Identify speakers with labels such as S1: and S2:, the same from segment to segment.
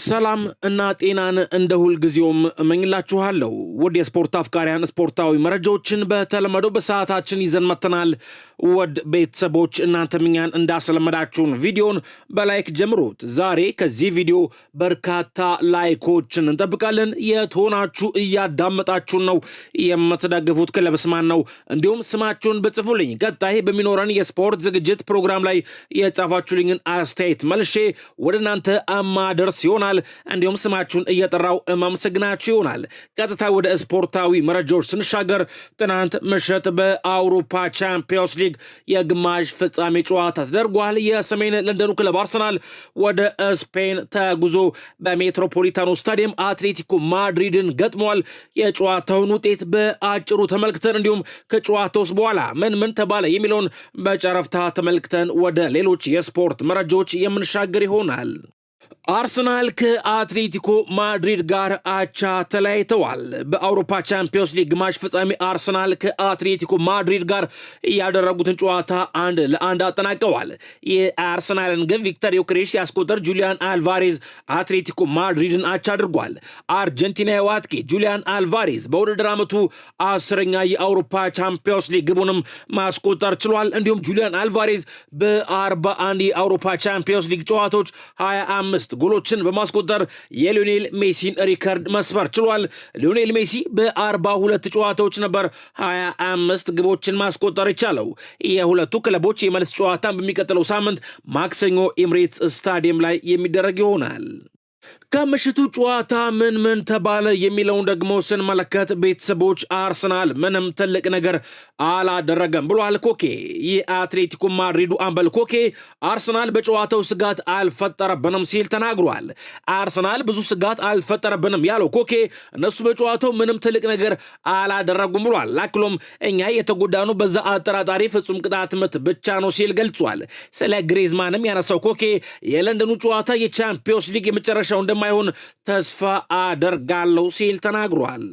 S1: ሰላም እና ጤናን እንደ ሁል ጊዜውም እመኝላችኋለሁ። ወደ ስፖርት አፍቃሪያን ስፖርታዊ መረጃዎችን በተለመደው በሰዓታችን ይዘን መጥተናል። ወድ ቤተሰቦች እናንተም እኛን እንዳስለመዳችሁን ቪዲዮን በላይክ ጀምሩት። ዛሬ ከዚህ ቪዲዮ በርካታ ላይኮችን እንጠብቃለን። የትሆናችሁ እያዳመጣችሁን ነው የምትደግፉት ክለብ ስማን ነው? እንዲሁም ስማችሁን ብጽፉልኝ ቀጣይ በሚኖረን የስፖርት ዝግጅት ፕሮግራም ላይ የጻፋችሁልኝን አስተያየት መልሼ ወደ እናንተ አማደርስ ይሆናል። እንዲሁም ስማችሁን እየጠራው ማመሰግናችሁ ይሆናል። ቀጥታ ወደ ስፖርታዊ መረጃዎች ስንሻገር ትናንት ምሽት በአውሮፓ ቻምፒዮንስ ሊግ የግማሽ ፍጻሜ ጨዋታ ተደርጓል። የሰሜን ለንደኑ ክለብ አርሰናል ወደ ስፔን ተጉዞ በሜትሮፖሊታኖ ስታዲየም አትሌቲኮ ማድሪድን ገጥሟል። የጨዋታውን ውጤት በአጭሩ ተመልክተን እንዲሁም ከጨዋታውስ በኋላ ምን ተባለ የሚለውን በጨረፍታ ተመልክተን ወደ ሌሎች የስፖርት መረጃዎች የምንሻገር ይሆናል። አርሰናል ከአትሌቲኮ ማድሪድ ጋር አቻ ተለያይተዋል። በአውሮፓ ቻምፒዮንስ ሊግ ግማሽ ፍጻሜ አርሰናል ከአትሌቲኮ ማድሪድ ጋር ያደረጉትን ጨዋታ 1-1 አጠናቀዋል። የአርሰናልን ግን ቪክተር ዮኬሬሽ ሲያስቆጠር ጁሊያን አልቫሬዝ አትሌቲኮ ማድሪድን አቻ አድርጓል። አርጀንቲናዊው አጥቂ ጁሊያን አልቫሬዝ በውድድር ዓመቱ 10ኛ የአውሮፓ ቻምፒዮንስ ሊግ ግቡንም ማስቆጠር ችሏል። እንዲሁም ጁሊያን አልቫሬዝ በ41 የአውሮፓ ቻምፒዮንስ ሊግ ጨዋታዎች 25 ጎሎችን በማስቆጠር የሊዮኔል ሜሲን ሪከርድ መስበር ችሏል። ሊዮኔል ሜሲ በ42 ጨዋታዎች ነበር 25 ግቦችን ማስቆጠር የቻለው። የሁለቱ ክለቦች የመልስ ጨዋታን በሚቀጥለው ሳምንት ማክሰኞ ኤምሬትስ ስታዲየም ላይ የሚደረግ ይሆናል። ከምሽቱ ጨዋታ ምን ተባለ የሚለውን ደግሞ ስንመለከት ቤተሰቦች አርሰናል ምንም ትልቅ ነገር አላደረገም ብሏል ኮኬ። የአትሌቲኮ ማድሪዱ አምበል ኮኬ አርሰናል በጨዋታው ስጋት አልፈጠረብንም ሲል ተናግሯል። አርሰናል ብዙ ስጋት አልፈጠረብንም ያለው ኮኬ እነሱ በጨዋታው ምንም ትልቅ ነገር አላደረጉም ብሏል። አክሎም እኛ የተጎዳኑ በዛ አጠራጣሪ ፍጹም ቅጣት ምት ብቻ ነው ሲል ገልጿል። ስለ ግሪዝማንም ያነሳው ኮኬ የለንደኑ ጨዋታ የቻምፒዮንስ ሊግ የመጨረሻው እንደማይሆን ተስፋ አደርጋለሁ ሲል ተናግሯል።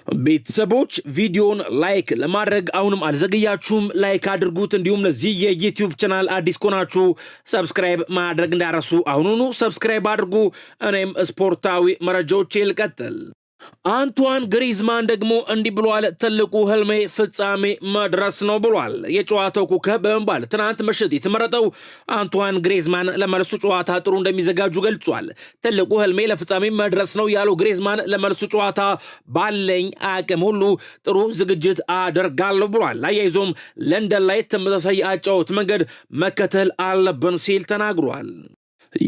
S1: ቤተሰቦች ቪዲዮን ላይክ ለማድረግ አሁንም አልዘገያችሁም፣ ላይክ አድርጉት። እንዲሁም ለዚህ የዩቲዩብ ቻናል አዲስ ከሆናችሁ ሰብስክራይብ ማድረግ እንዳረሱ አሁኑኑ ሰብስክራይብ አድርጉ። እኔም ስፖርታዊ መረጃዎች ልቀጥል። አንቷን ግሪዝማን ደግሞ እንዲህ ብሏል። ትልቁ ህልሜ ፍጻሜ መድረስ ነው ብሏል። የጨዋታው ኮከብ በመባል ትናንት ምሽት የተመረጠው አንቷን ግሪዝማን ለመልሱ ጨዋታ ጥሩ እንደሚዘጋጁ ገልጿል። ትልቁ ህልሜ ለፍጻሜ መድረስ ነው ያለው ግሪዝማን ለመልሱ ጨዋታ ባለኝ አቅም ሁሉ ጥሩ ዝግጅት አደርጋለሁ ብሏል። አያይዞም ለንደን ላይ ተመሳሳይ አጫወት መንገድ መከተል አለብን ሲል ተናግሯል።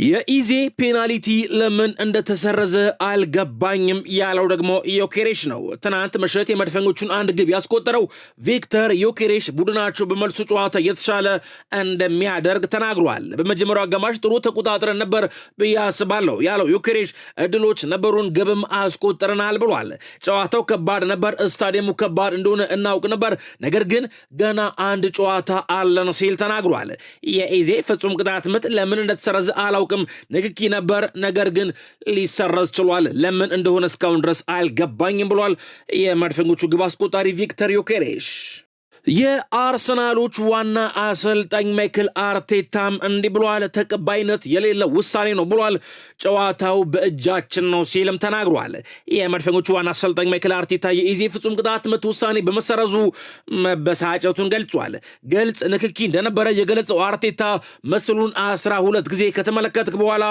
S1: የኢዜ ፔናልቲ ለምን እንደተሰረዘ አልገባኝም ያለው ደግሞ ዮኬሬሽ ነው። ትናንት ምሽት የመድፈኞቹን አንድ ግብ ያስቆጠረው ቪክተር ዮኬሬሽ ቡድናቸው በመልሱ ጨዋታ የተሻለ እንደሚያደርግ ተናግሯል። በመጀመሪያው አጋማሽ ጥሩ ተቆጣጥረን ነበር ብዬ አስባለሁ ያለው ዮኬሬሽ እድሎች ነበሩን፣ ግብም አስቆጥረናል ብሏል። ጨዋታው ከባድ ነበር፣ ስታዲየሙ ከባድ እንደሆነ እናውቅ ነበር፣ ነገር ግን ገና አንድ ጨዋታ አለን ሲል ተናግሯል። የኢዜ ፍጹም ቅጣት ምት ለምን እንደተሰረዘ አላውቅም፣ ንክኪ ነበር፣ ነገር ግን ሊሰረዝ ችሏል። ለምን እንደሆነ እስካሁን ድረስ አልገባኝም ብሏል የመድፈኞቹ ግብ አስቆጣሪ ቪክተር ዮኬሬሽ። የአርሰናሎች ዋና አሰልጣኝ ማይክል አርቴታም እንዲህ ብሏል። ተቀባይነት የሌለው ውሳኔ ነው ብሏል። ጨዋታው በእጃችን ነው ሲልም ተናግሯል። የመድፈኞቹ ዋና አሰልጣኝ ማይክል አርቴታ የኢዜ ፍጹም ቅጣት ምት ውሳኔ በመሰረዙ መበሳጨቱን ገልጿል። ግልጽ ንክኪ እንደነበረ የገለጸው አርቴታ ምስሉን 12 ጊዜ ከተመለከትክ በኋላ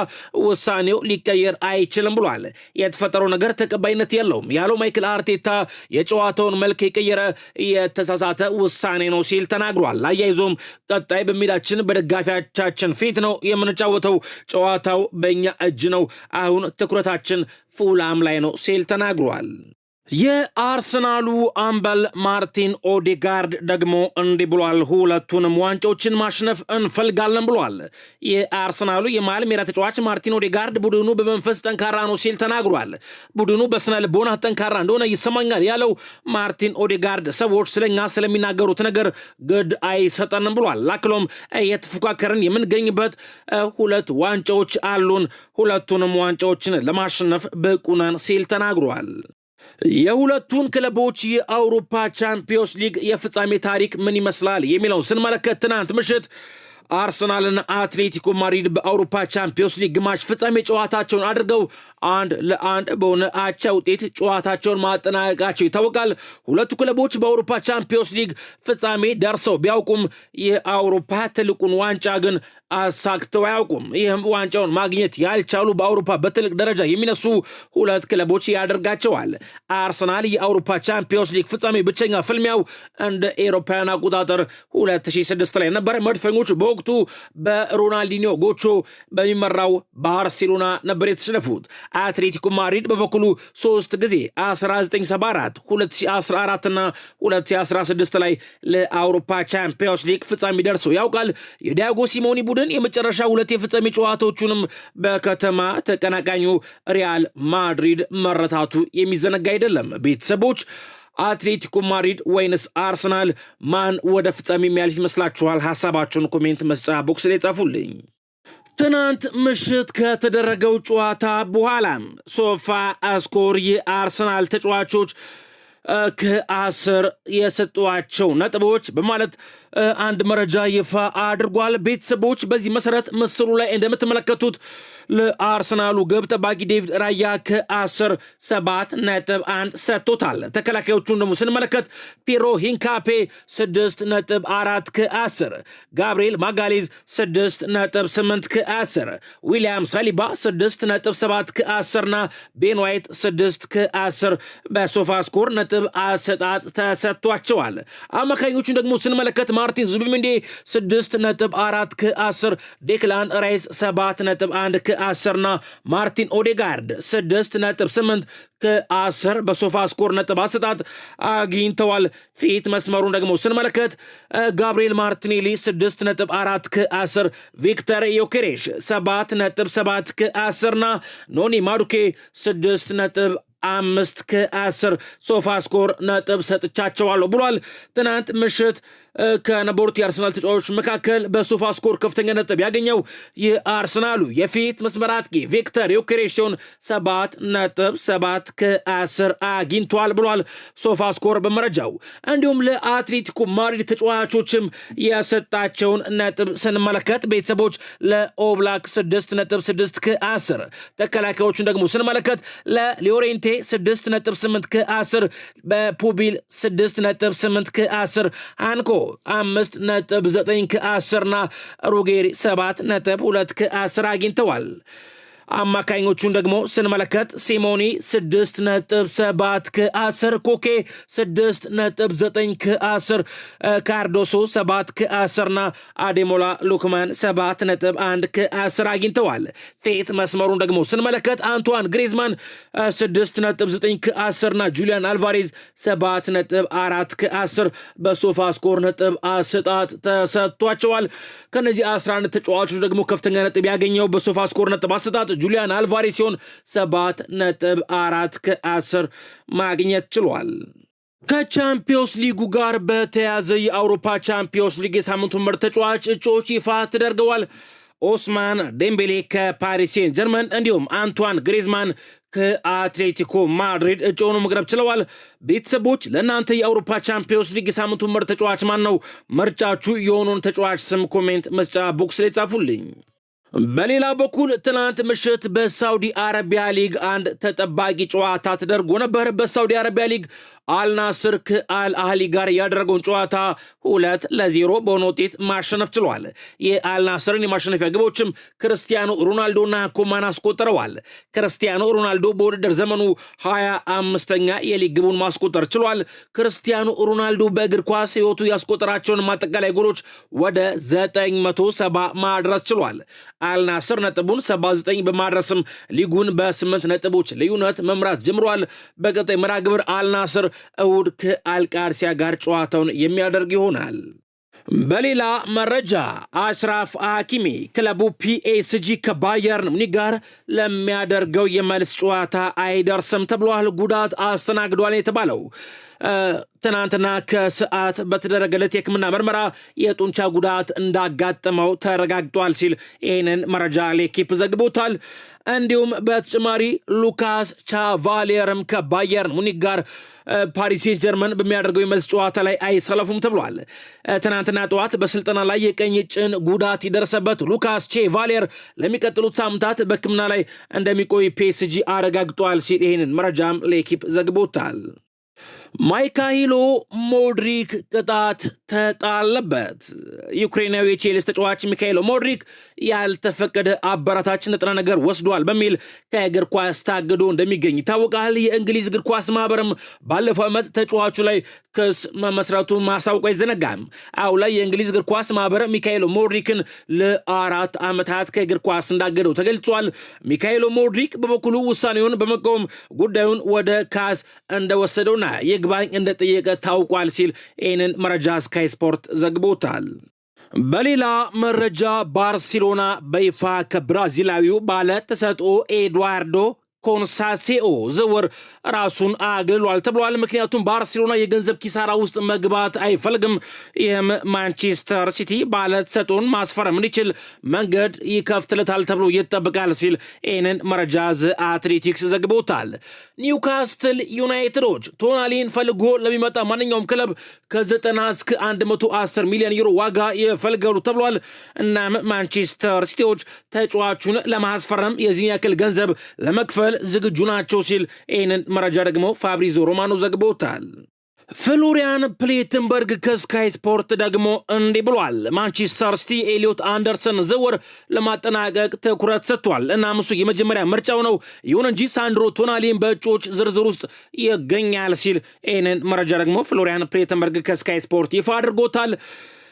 S1: ውሳኔው ሊቀየር አይችልም ብሏል። የተፈጠረው ነገር ተቀባይነት የለውም ያለው ማይክል አርቴታ የጨዋታውን መልክ የቀየረ የተሳሳተ ውሳኔ ነው ሲል ተናግሯል። አያይዞም ቀጣይ በሜዳችን በደጋፊዎቻችን ፊት ነው የምንጫወተው፣ ጨዋታው በእኛ እጅ ነው፣ አሁን ትኩረታችን ፉላም ላይ ነው ሲል ተናግሯል። የአርሰናሉ አምበል ማርቲን ኦዴጋርድ ደግሞ እንዲህ ብሏል። ሁለቱንም ዋንጫዎችን ማሸነፍ እንፈልጋለን ብሏል። የአርሰናሉ የመሃል ሜዳ ተጫዋች ማርቲን ኦዴጋርድ ቡድኑ በመንፈስ ጠንካራ ነው ሲል ተናግሯል። ቡድኑ በስነ ልቦና ጠንካራ እንደሆነ ይሰማኛል ያለው ማርቲን ኦዴጋርድ ሰዎች ስለኛ ስለሚናገሩት ነገር ግድ አይሰጠንም ብሏል። አክሎም የተፎካከርን የምንገኝበት 2 ዋንጫዎች አሉን፣ ሁለቱንም ዋንጫዎችን ለማሸነፍ ብቁ ነን ሲል ተናግሯል። የሁለቱን ክለቦች የአውሮፓ ቻምፒዮንስ ሊግ የፍጻሜ ታሪክ ምን ይመስላል የሚለውን ስንመለከት ትናንት ምሽት አርሰናልና አትሌቲኮ ማድሪድ በአውሮፓ ቻምፒዮንስ ሊግ ግማሽ ፍጻሜ ጨዋታቸውን አድርገው 1-1 በሆነ አቻ ውጤት ጨዋታቸውን ማጠናቀቃቸው ይታወቃል። ሁለቱ ክለቦች በአውሮፓ ቻምፒዮንስ ሊግ ፍጻሜ ደርሰው ቢያውቁም የአውሮፓ ትልቁን ዋንጫ ግን አሳክተው አያውቁም። ይህም ዋንጫውን ማግኘት ያልቻሉ በአውሮፓ በትልቅ ደረጃ የሚነሱ ሁለት ክለቦች ያደርጋቸዋል። አርሰናል የአውሮፓ ቻምፒዮንስ ሊግ ፍጻሜ ብቸኛ ፍልሚያው እንደ ኤሮፓውያን አቆጣጠር 2006 ላይ ነበር። መድፈኞች በወቅቱ በሮናልዲኒዮ ጎቾ በሚመራው ባርሴሎና ነበር የተሸነፉት። አትሌቲኮ ማድሪድ በበኩሉ 3 ጊዜ 1974፣ 2014 እና 2016 ላይ ለአውሮፓ ቻምፒዮንስ ሊግ ፍጻሜ ደርሶ ያውቃል። የዲያጎ ሲሞኒ ቡድን የመጨረሻ 2 የፍጻሜ ጨዋታዎቹንም በከተማ ተቀናቃኙ ሪያል ማድሪድ መረታቱ የሚዘነጋ አይደለም። ቤተሰቦች አትሌቲኮ ማድሪድ ወይንስ አርሰናል ማን ወደ ፍጻሜ የሚያልፍ ይመስላችኋል? ሐሳባችሁን ኮሜንት መስጫ ቦክስ ላይ ጻፉልኝ። ትናንት ምሽት ከተደረገው ጨዋታ በኋላ ሶፋ ስኮር የአርሰናል ተጫዋቾች ከ10 የሰጧቸው ነጥቦች በማለት አንድ መረጃ ይፋ አድርጓል። ቤተሰቦች በዚህ መሰረት ምስሉ ላይ እንደምትመለከቱት ለአርሰናሉ ግብ ጠባቂ ዴቪድ ራያ ከ10 7.1 ሰጥቶታል። ተከላካዮቹን ደግሞ ስንመለከት ፒሮ ሂንካፔ 6.4 ከ10፣ ጋብሪኤል ማጋሌዝ 6.8 ከ10፣ ዊሊያም ሳሊባ 6.7 ከ10 ና ቤን ዋይት 6 ከ10 በሶፋ ስኮር ነጥብ አሰጣጥ ተሰጥቷቸዋል። አማካኞቹን ደግሞ ስንመለከት ማርቲን ዙቢሜንዲ 6.4 ከ10፣ ዴክላን ራይስ 7.1 ከ10 ና ማርቲን ኦዴጋርድ 6.8 ከ10 በሶፋ ስኮር ነጥብ አሰጣጥ አግኝተዋል። ፊት መስመሩን ደግሞ ስንመለከት ጋብሪኤል ማርቲኔሊ 6.4 ከ10፣ ቪክተር ዮኬሬሽ 7.7 ከ10 ና ኖኒ ማዱኬ 6.5 ከ10 ሶፋ ስኮር ነጥብ ሰጥቻቸዋለሁ ብሏል። ትናንት ምሽት ከነበሩት የአርሰናል ተጫዋቾች መካከል በሶፋ ስኮር ከፍተኛ ነጥብ ያገኘው የአርሰናሉ የፊት መስመር አጥቂ ቪክተር ዮኬሬሽ ሲሆን 7.7 ከ10 አግኝቷል ብሏል ሶፋ ስኮር በመረጃው። እንዲሁም ለአትሌቲኮ ማድሪድ ተጫዋቾችም የሰጣቸውን ነጥብ ስንመለከት ቤተሰቦች ለኦብላክ 6.6 ከ10፣ ተከላካዮቹን ደግሞ ስንመለከት ለሊዮሬንቴ 6.8 ከ10፣ በፑቢል 6.8 ከ10፣ አንኮ 5.9 ከ10 ና ሩጌሪ 7.2 ከ10 አግኝተዋል። አማካኞቹን ደግሞ ስንመለከት ሲሞኒ 6.7 ከ10፣ ኮኬ 6.9 ከ10፣ ካርዶሶ 7 ከ10 ና አዴሞላ ሉክማን 7.1 ከ10 አግኝተዋል። ፊት መስመሩን ደግሞ ስንመለከት አንቷን ግሪዝማን 6.9 ከ10 ና ጁሊያን አልቫሬዝ 7.4 ከ10 በሶፋ ስኮር ነጥብ አሰጣጥ ተሰጥቷቸዋል። ከነዚህ 11 ተጫዋቾች ደግሞ ከፍተኛ ነጥብ ያገኘው በሶፋ ስኮር ነጥብ አሰጣጥ ጁሊያን አልቫሬዝ ሲሆን 7.4 ከ10 ማግኘት ችሏል። ከቻምፒዮንስ ሊጉ ጋር በተያዘ የአውሮፓ ቻምፒዮንስ ሊግ የሳምንቱ ምርጥ ተጫዋች እጩዎች ይፋ ተደርገዋል። ኦስማን ዴምቤሌ ከፓሪስ ሴን ጀርመን እንዲሁም አንቷን ግሪዝማን ከአትሌቲኮ ማድሪድ እጩ ሆነው መቅረብ ችለዋል። ቤተሰቦች ለእናንተ የአውሮፓ ቻምፒዮንስ ሊግ የሳምንቱ ምርጥ ተጫዋች ማን ነው? ምርጫችሁ የሆኑን ተጫዋች ስም ኮሜንት መስጫ ቦክስ ላይ ጻፉልኝ። በሌላ በኩል ትናንት ምሽት በሳውዲ አረቢያ ሊግ አንድ ተጠባቂ ጨዋታ ተደርጎ ነበር። በሳውዲ አረቢያ ሊግ አልናስር ከአል አህሊ ጋር ያደረገውን ጨዋታ 2-0 በሆነ ውጤት ማሸነፍ ችሏል። የአልናስርን የማሸነፊያ ግቦችም ክርስቲያኖ ሮናልዶና ኮማን አስቆጥረዋል። ክርስቲያኖ ሮናልዶ በውድድር ዘመኑ 25ኛ የሊግ ግቡን ማስቆጠር ችሏል። ክርስቲያኖ ሮናልዶ በእግር ኳስ ሕይወቱ ያስቆጠራቸውን ማጠቃላይ ጎሎች ወደ 970 ማድረስ ችሏል። አልናስር ነጥቡን 79 በማድረስም ሊጉን በ8 ነጥቦች ልዩነት መምራት ጀምሯል። በቀጣይ መርሃ ግብር አልናስር እሁድ ከአልቃርሲያ ጋር ጨዋታውን የሚያደርግ ይሆናል። በሌላ መረጃ አሽራፍ ሐኪሚ ክለቡ ፒኤስጂ ከባየርን ሙኒክ ጋር ለሚያደርገው የመልስ ጨዋታ አይደርስም ተብሏል። ጉዳት አስተናግዷል የተባለው ትናንትና ከሰዓት በተደረገለት የሕክምና ምርመራ የጡንቻ ጉዳት እንዳጋጠመው ተረጋግጧል ሲል ይህንን መረጃ ሌኪፕ ዘግቦታል። እንዲሁም በተጨማሪ ሉካስ ቻቫሊየርም ከባየርን ሙኒክ ጋር ፓሪስ ሴንት ጀርመን በሚያደርገው የመልስ ጨዋታ ላይ አይሰለፉም ተብሏል። ትናንትና ጠዋት በስልጠና ላይ የቀኝ ጭን ጉዳት ይደርሰበት ሉካስ ቻቫሊየር ለሚቀጥሉት ሳምንታት በሕክምና ላይ እንደሚቆይ ፒኤስጂ አረጋግጧል ሲል ይህንን መረጃም ሌኪፕ ዘግቦታል። ማይካይሎ ሞድሪክ ቅጣት ተጣለበት። ዩክሬናዊ የቼልሲ ተጫዋች ሚካይሎ ሞድሪክ ያልተፈቀደ አበረታች ንጥረ ነገር ወስዷል በሚል ከእግር ኳስ ታግዶ እንደሚገኝ ይታወቃል። የእንግሊዝ እግር ኳስ ማህበርም ባለፈው ዓመት ተጫዋቹ ላይ ክስ መመስረቱን ማሳወቁ አይዘነጋም። አሁን ላይ የእንግሊዝ እግር ኳስ ማህበር ሚካይሎ ሞድሪክን ለ4 ዓመታት ከእግር ኳስ እንዳገደው ተገልጿል። ሚካይሎ ሞድሪክ በበኩሉ ውሳኔውን በመቃወም ጉዳዩን ወደ ካስ እንደወሰደውና ይግባኝ እንደጠየቀ ታውቋል ሲል ይህንን መረጃ ስካይ ስፖርት ዘግቦታል። በሌላ መረጃ ባርሴሎና በይፋ ከብራዚላዊው ባለ ተሰጥኦ ኤድዋርዶ ኮንሳሴኦ ዝውውር ራሱን አግልሏል ተብሏል። ምክንያቱም ባርሴሎና የገንዘብ ኪሳራ ውስጥ መግባት አይፈልግም። ይህም ማንቸስተር ሲቲ ባለተሰጥኦን ማስፈረም እንዲችል መንገድ ይከፍትለታል ተብሎ ይጠበቃል ሲል ይህንን መረጃ ዘ አትሌቲክስ ዘግቦታል። ኒውካስትል ዩናይትዶች ቶናሊን ፈልጎ ለሚመጣ ማንኛውም ክለብ ከ90 እስከ 110 ሚሊዮን ዩሮ ዋጋ ይፈልጋሉ ተብሏል። እናም ማንቸስተር ሲቲዎች ተጫዋቹን ለማስፈረም የዚህን ያክል ገንዘብ ለመክፈል ዝግጁ ናቸው ሲል ይህንን መረጃ ደግሞ ፋብሪዞ ሮማኖ ዘግቦታል። ፍሎሪያን ፕሌተንበርግ ከስካይ ስፖርት ደግሞ እንዲህ ብሏል። ማንቸስተር ሲቲ ኤሊዮት አንደርሰን ዝውውር ለማጠናቀቅ ትኩረት ሰጥቷል። እናም እሱ የመጀመሪያ ምርጫው ነው። ይሁን እንጂ ሳንድሮ ቶናሊን በእጩዎች ዝርዝር ውስጥ ይገኛል ሲል ይህንን መረጃ ደግሞ ፍሎሪያን ፕሌተንበርግ ከስካይ ስፖርት ይፋ አድርጎታል።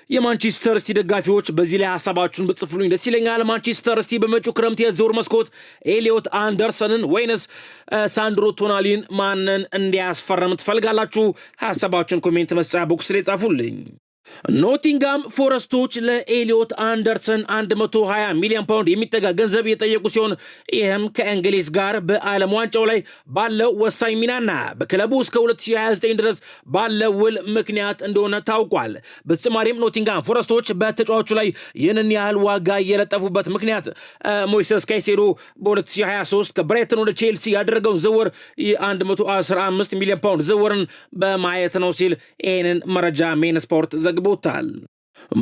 S1: የማንቸስተር ሲቲ ደጋፊዎች በዚህ ላይ ሐሳባችሁን ብትጽፉልኝ ደስ ይለኛል። ማንቸስተር ሲቲ በመጪው ክረምት የዝውውር መስኮት ኤሊዮት አንደርሰንን ወይንስ ሳንድሮ ቶናሊን ማንን እንዲያስፈርም ትፈልጋላችሁ? ሐሳባችሁን ኮሜንት መስጫ ቦክስ ላይ ጻፉልኝ። ኖቲንጋም ፎረስቶች ለኤሊዮት አንደርሰን 120 ሚሊዮን ፓውንድ የሚጠጋ ገንዘብ የጠየቁ ሲሆን ይህም ከእንግሊዝ ጋር በዓለም ዋንጫው ላይ ባለው ወሳኝ ሚናና በክለቡ እስከ 2029 ድረስ ባለው ውል ምክንያት እንደሆነ ታውቋል። በተጨማሪም ኖቲንጋም ፎረስቶች በተጫዋቹ ላይ ይህንን ያህል ዋጋ የለጠፉበት ምክንያት ሞይሰስ ካይሴዶ በ2023 ከብራይተን ወደ ቼልሲ ያደረገውን ዝውውር የ115 ሚሊዮን ፓውንድ ዝውውርን በማየት ነው ሲል ይህንን መረጃ ሜን ስፖርት ዘግቦታል።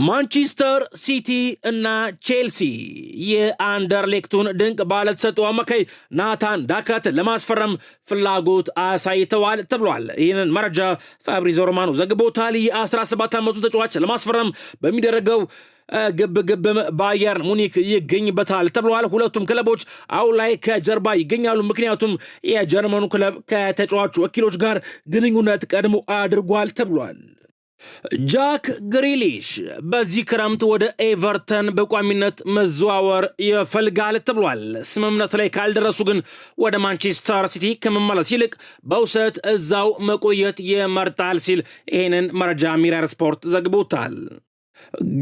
S1: ማንቸስተር ሲቲ እና ቼልሲ የአንደርሌክቱን ድንቅ ባለተሰጥኦ አማካይ ናታን ዳካትን ለማስፈረም ፍላጎት አሳይተዋል ተብሏል። ይህንን መረጃ ፋብሪዞ ሮማኖ ዘግቦታል። የ17 ዓመቱ ተጫዋች ለማስፈረም በሚደረገው ግብግብም ባየርን ሙኒክ ይገኝበታል ተብሏል። ሁለቱም ክለቦች አሁን ላይ ከጀርባ ይገኛሉ። ምክንያቱም የጀርመኑ ክለብ ከተጫዋቹ ወኪሎች ጋር ግንኙነት ቀድሞ አድርጓል ተብሏል። ጃክ ግሪሊሽ በዚህ ክረምት ወደ ኤቨርተን በቋሚነት መዘዋወር ይፈልጋል ተብሏል። ስምምነት ላይ ካልደረሱ ግን ወደ ማንቸስተር ሲቲ ከመመለስ ይልቅ በውሰት እዛው መቆየት ይመርጣል ሲል ይህንን መረጃ ሚረር ስፖርት ዘግቦታል።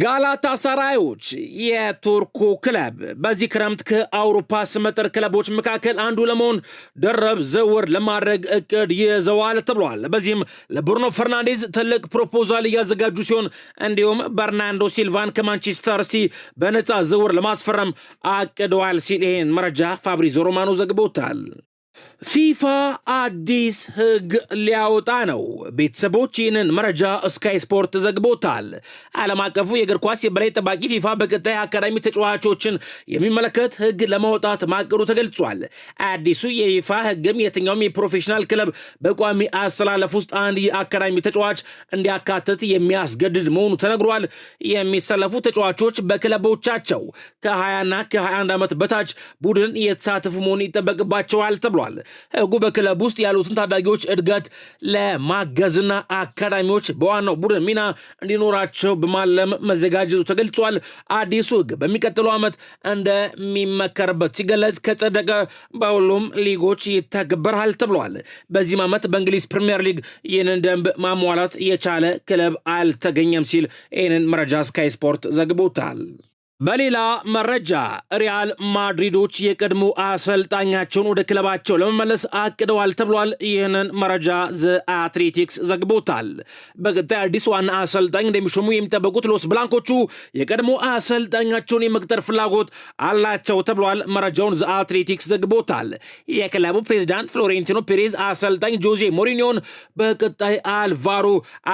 S1: ጋላታሳራዮች የቱርኩ ክለብ በዚህ ክረምት ከአውሮፓ ስመጥር ክለቦች መካከል አንዱ ለመሆን ደረብ ዝውውር ለማድረግ እቅድ ይዘዋል ተብሏል። በዚህም ለብሩኖ ፈርናንዴዝ ትልቅ ፕሮፖዛል እያዘጋጁ ሲሆን እንዲሁም በርናንዶ ሲልቫን ከማንቸስተር ሲቲ በነፃ ዝውውር ለማስፈረም አቅደዋል ሲል ይህን መረጃ ፋብሪዞ ሮማኖ ዘግቦታል። ፊፋ አዲስ ህግ ሊያወጣ ነው። ቤተሰቦች ይህንን መረጃ ስካይ ስፖርት ዘግቦታል። ዓለም አቀፉ የእግር ኳስ የበላይ ጠባቂ ፊፋ በቀጣይ አካዳሚ ተጫዋቾችን የሚመለከት ህግ ለማውጣት ማቀዱ ተገልጿል። አዲሱ የፊፋ ህግም የትኛውም የፕሮፌሽናል ክለብ በቋሚ አሰላለፍ ውስጥ አንድ የአካዳሚ ተጫዋች እንዲያካትት የሚያስገድድ መሆኑ ተነግሯል። የሚሰለፉ ተጫዋቾች በክለቦቻቸው ከ20ና ከ21 ዓመት በታች ቡድን የተሳተፉ መሆኑ ይጠበቅባቸዋል ተብሏል። ህጉ በክለብ ውስጥ ያሉትን ታዳጊዎች እድገት ለማገዝና አካዳሚዎች በዋናው ቡድን ሚና እንዲኖራቸው በማለም መዘጋጀቱ ተገልጿል። አዲሱ ህግ በሚቀጥለው ዓመት እንደሚመከርበት ሲገለጽ ከጸደቀ በሁሉም ሊጎች ይተገበራል ተብሏል። በዚህም ዓመት በእንግሊዝ ፕሪሚየር ሊግ ይህንን ደንብ ማሟላት የቻለ ክለብ አልተገኘም ሲል ይህንን መረጃ ስካይ ስፖርት ዘግቦታል። በሌላ መረጃ ሪያል ማድሪዶች የቀድሞ አሰልጣኛቸውን ወደ ክለባቸው ለመመለስ አቅደዋል ተብሏል። ይህንን መረጃ ዘ አትሌቲክስ ዘግቦታል። በቀጣይ አዲስ ዋና አሰልጣኝ እንደሚሾሙ የሚጠበቁት ሎስ ብላንኮቹ የቀድሞ አሰልጣኛቸውን የመቅጠር ፍላጎት አላቸው ተብሏል። መረጃውን ዘ አትሌቲክስ ዘግቦታል። የክለቡ ፕሬዚዳንት ፍሎሬንቲኖ ፔሬዝ አሰልጣኝ ጆዜ ሞሪኒዮን በቀጣይ አልቫሮ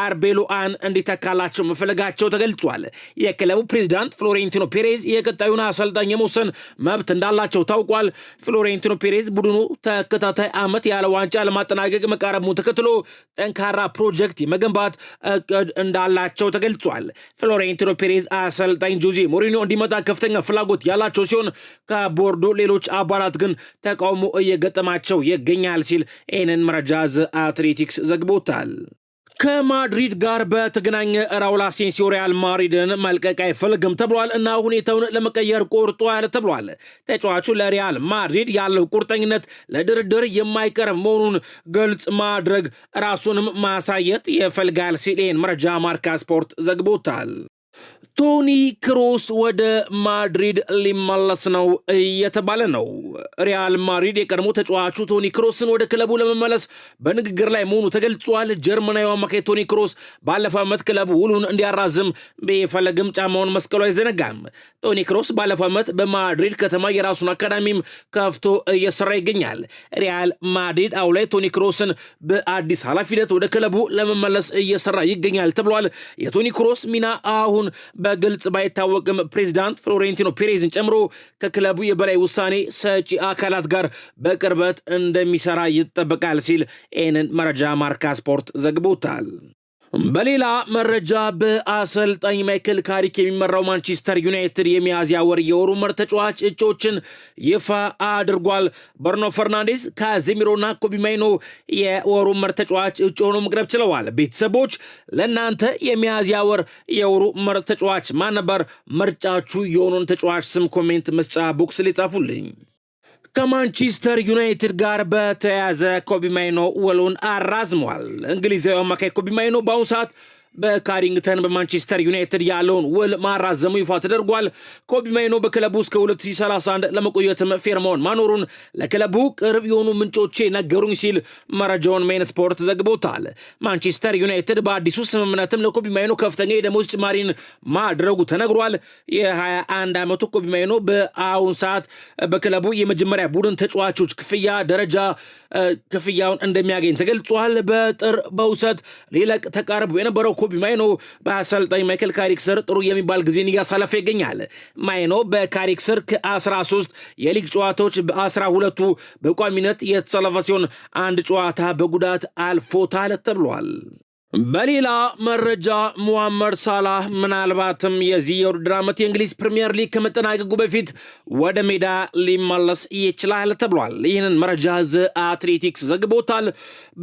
S1: አርቤሎአን እንዲተካላቸው መፈለጋቸው ተገልጿል። የክለቡ ፕሬዚዳንት ፍሎሬንቲኖ ፔሬዝ የቀጣዩን አሰልጣኝ የመወሰን መብት እንዳላቸው ታውቋል። ፍሎሬንቲኖ ፔሬዝ ቡድኑ ተከታታይ ዓመት ያለ ዋንጫ ለማጠናቀቅ መቃረቡን ተከትሎ ጠንካራ ፕሮጀክት የመገንባት እቅድ እንዳላቸው ተገልጿል። ፍሎሬንቲኖ ፔሬዝ አሰልጣኝ ጆዜ ሞሪኒዮ እንዲመጣ ከፍተኛ ፍላጎት ያላቸው ሲሆን ከቦርዱ ሌሎች አባላት ግን ተቃውሞ እየገጠማቸው ይገኛል ሲል ይህንን መረጃ ዘ አትሌቲክስ ዘግቦታል። ከማድሪድ ጋር በተገናኘ ራውል አሴንሲዮ ሪያል ማድሪድን መልቀቅ አይፈልግም ተብሏል እና ሁኔታውን ለመቀየር ቆርጧል ተብሏል። ተጫዋቹ ለሪያል ማድሪድ ያለው ቁርጠኝነት ለድርድር የማይቀርብ መሆኑን ግልጽ ማድረግ ራሱንም ማሳየት ይፈልጋል ሲል ይህን መረጃ ማርካ ስፖርት ዘግቦታል። ቶኒ ክሮስ ወደ ማድሪድ ሊመለስ ነው እየተባለ ነው። ሪያል ማድሪድ የቀድሞ ተጫዋቹ ቶኒ ክሮስን ወደ ክለቡ ለመመለስ በንግግር ላይ መሆኑ ተገልጿል። ጀርመናዊ አማካይ ቶኒ ክሮስ ባለፈው ዓመት ክለቡ ውሉን እንዲያራዝም ቢፈለግም ጫማውን መስቀሉ አይዘነጋም። ቶኒ ክሮስ ባለፈው ዓመት በማድሪድ ከተማ የራሱን አካዳሚም ከፍቶ እየሰራ ይገኛል። ሪያል ማድሪድ አሁን ላይ ቶኒ ክሮስን በአዲስ ኃላፊነት ወደ ክለቡ ለመመለስ እየሰራ ይገኛል ተብሏል። የቶኒ ክሮስ ሚና አሁን በግልጽ ባይታወቅም ፕሬዚዳንት ፍሎሬንቲኖ ፔሬዝን ጨምሮ ከክለቡ የበላይ ውሳኔ ሰጪ አካላት ጋር በቅርበት እንደሚሰራ ይጠበቃል ሲል ይህንን መረጃ ማርካ ስፖርት ዘግቦታል። በሌላ መረጃ በአሰልጣኝ ማይክል ካሪክ የሚመራው ማንቸስተር ዩናይትድ የሚያዝያ ወር የወሩ ምርጥ ተጫዋች እጩዎችን ይፋ አድርጓል። ብሩኖ ፈርናንዴዝ፣ ካዜሚሮና ኮቢ ማይኖ የወሩ ምርጥ ተጫዋች እጩ ሆነው መቅረብ ችለዋል። ቤተሰቦች ለእናንተ የሚያዝያ ወር የወሩ ምርጥ ተጫዋች ማን ነበር? ምርጫችሁ የሆኑን ተጫዋች ስም ኮሜንት መስጫ ቦክስ ላይ ጻፉልኝ። ከማንቸስተር ዩናይትድ ጋር በተያያዘ ኮቢ ማይኖ ውሉን አራዝሟል። እንግሊዛዊ አማካይ ኮቢ ማይኖ በአሁኑ ሰዓት በካሪንግተን በማንቸስተር ዩናይትድ ያለውን ውል ማራዘሙ ይፋ ተደርጓል። ኮቢ ማይኖ በክለቡ እስከ 2031 ለመቆየትም ፊርማውን ማኖሩን ለክለቡ ቅርብ የሆኑ ምንጮቼ ነገሩኝ ሲል መረጃውን ሜን ስፖርት ዘግቦታል። ማንቸስተር ዩናይትድ በአዲሱ ስምምነትም ለኮቢ ማይኖ ከፍተኛ የደሞዝ ጭማሪን ማድረጉ ተነግሯል። የ21 ዓመቱ ኮቢ ማይኖ በአሁን ሰዓት በክለቡ የመጀመሪያ ቡድን ተጫዋቾች ክፍያ ደረጃ ክፍያውን እንደሚያገኝ ተገልጿል። በጥር በውሰት ሊለቅ ተቃርቦ የነበረው ኮቢ ማይኖ በአሰልጣኝ ማይክል ካሪክ ስር ጥሩ የሚባል ጊዜን እያሳለፈ ይገኛል። ማይኖ በካሪክ ስር ከ13 የሊግ ጨዋታዎች በ12ቱ በቋሚነት የተሰለፈ ሲሆን አንድ ጨዋታ በጉዳት አልፎታል ተብሏል። በሌላ መረጃ ሙሐመድ ሳላህ ምናልባትም የዚህ የውድድር ዓመት የእንግሊዝ ፕሪሚየር ሊግ ከመጠናቀቁ በፊት ወደ ሜዳ ሊመለስ ይችላል ተብሏል። ይህንን መረጃ ዘ አትሌቲክስ ዘግቦታል።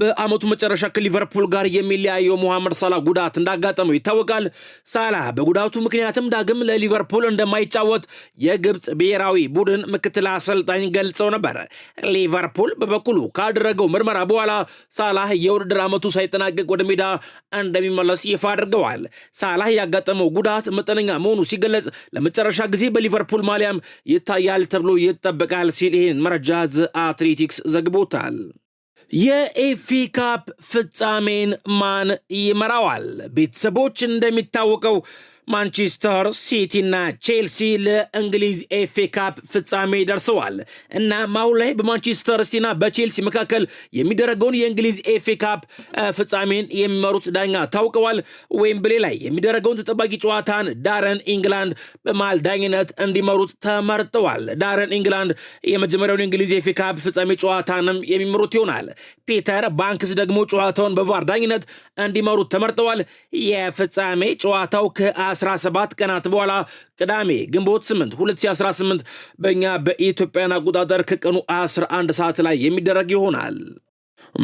S1: በዓመቱ መጨረሻ ከሊቨርፑል ጋር የሚለያየው ሙሐመድ ሳላህ ጉዳት እንዳጋጠመው ይታወቃል። ሳላህ በጉዳቱ ምክንያትም ዳግም ለሊቨርፑል እንደማይጫወት የግብፅ ብሔራዊ ቡድን ምክትል አሰልጣኝ ገልጸው ነበር። ሊቨርፑል በበኩሉ ካደረገው ምርመራ በኋላ ሳላህ የውድድር ዓመቱ ሳይጠናቀቅ ወደ ሜዳ እንደሚመለስ ይፋ አድርገዋል። ሳላህ ያጋጠመው ጉዳት መጠነኛ መሆኑ ሲገለጽ ለመጨረሻ ጊዜ በሊቨርፑል ማሊያም ይታያል ተብሎ ይጠበቃል ሲል ይህን መረጃ ዘ አትሌቲክስ ዘግቦታል። የኤፍኤ ካፕ ፍጻሜን ማን ይመራዋል? ቤተሰቦች እንደሚታወቀው ማንቸስተር ሲቲ እና ቼልሲ ለእንግሊዝ ኤፍኤ ካፕ ፍጻሜ ደርሰዋል እና አሁን ላይ በማንቸስተር ሲቲና በቼልሲ መካከል የሚደረገውን የእንግሊዝ ኤፍኤ ካፕ ፍጻሜን የሚመሩት ዳኛ ታውቀዋል። ዌምብሌ ላይ የሚደረገውን ተጠባቂ ጨዋታን ዳረን ኢንግላንድ በመሃል ዳኝነት እንዲመሩት ተመርጠዋል። ዳረን ኢንግላንድ የመጀመሪያውን የእንግሊዝ ኤፍኤ ካፕ ፍጻሜ ጨዋታንም የሚመሩት ይሆናል። ፒተር ባንክስ ደግሞ ጨዋታውን በቫር ዳኝነት እንዲመሩት ተመርጠዋል። የፍጻሜ ጨዋታው ከ17 ቀናት በኋላ ቅዳሜ ግንቦት 8 2018 በእኛ በኢትዮጵያን አቆጣጠር ከቀኑ 11 ሰዓት ላይ የሚደረግ ይሆናል።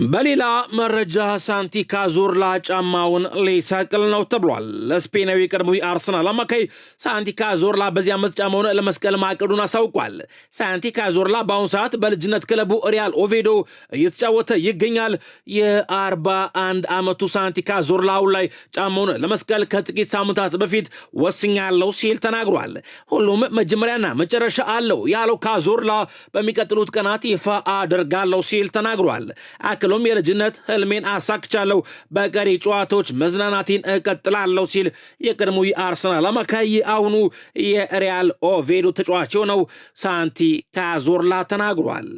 S1: በሌላ መረጃ ሳንቲ ካዞርላ ጫማውን ሊሰቅል ነው ተብሏል። ለስፔናዊ ቀድሞ የአርሰናል አማካይ ሳንቲ ካዞርላ በዚህ ዓመት ጫማውን ለመስቀል ማቀዱን አሳውቋል። ሳንቲ ካዞርላ በአሁኑ ሰዓት በልጅነት ክለቡ ሪያል ኦቬዶ እየተጫወተ ይገኛል። የ41 ዓመቱ ሳንቲ ካዞርላ አሁን ላይ ጫማውን ለመስቀል ከጥቂት ሳምንታት በፊት ወስኛለሁ ሲል ተናግሯል። ሁሉም መጀመሪያና መጨረሻ አለው ያለው ካዞርላ በሚቀጥሉት ቀናት ይፋ አደርጋለሁ ሲል ተናግሯል። አክሎም የልጅነት ህልሜን አሳክቻለሁ፣ በቀሪ ጨዋታዎች መዝናናቴን እቀጥላለሁ ሲል የቀድሞ የአርሰናል አማካይ አሁኑ የሪያል ኦቬዶ ተጫዋች የሆነው ሳንቲ ካዞርላ ተናግሯል።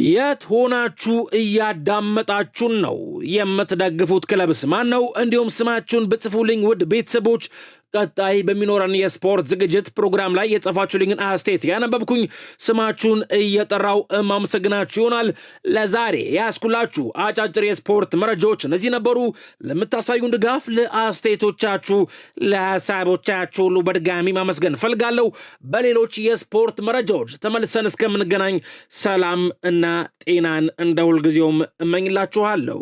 S1: የት ሆናችሁ እያዳመጣችሁን ነው? የምትደግፉት ክለብስ ማን ነው? እንዲሁም ስማችሁን ብጽፉልኝ ውድ ቤተሰቦች ቀጣይ በሚኖረን የስፖርት ዝግጅት ፕሮግራም ላይ የጻፋችሁልኝን አስተያየት ያነበብኩኝ ስማችሁን እየጠራው ማመሰግናችሁ ይሆናል። ለዛሬ ያስኩላችሁ አጫጭር የስፖርት መረጃዎች እነዚህ ነበሩ። ለምታሳዩን ድጋፍ፣ ለአስተያየቶቻችሁ፣ ለሀሳቦቻችሁ ሁሉ በድጋሚ ማመስገን ፈልጋለሁ። በሌሎች የስፖርት መረጃዎች ተመልሰን እስከምንገናኝ ሰላም እና ጤናን እንደ ሁልጊዜውም እመኝላችኋለሁ።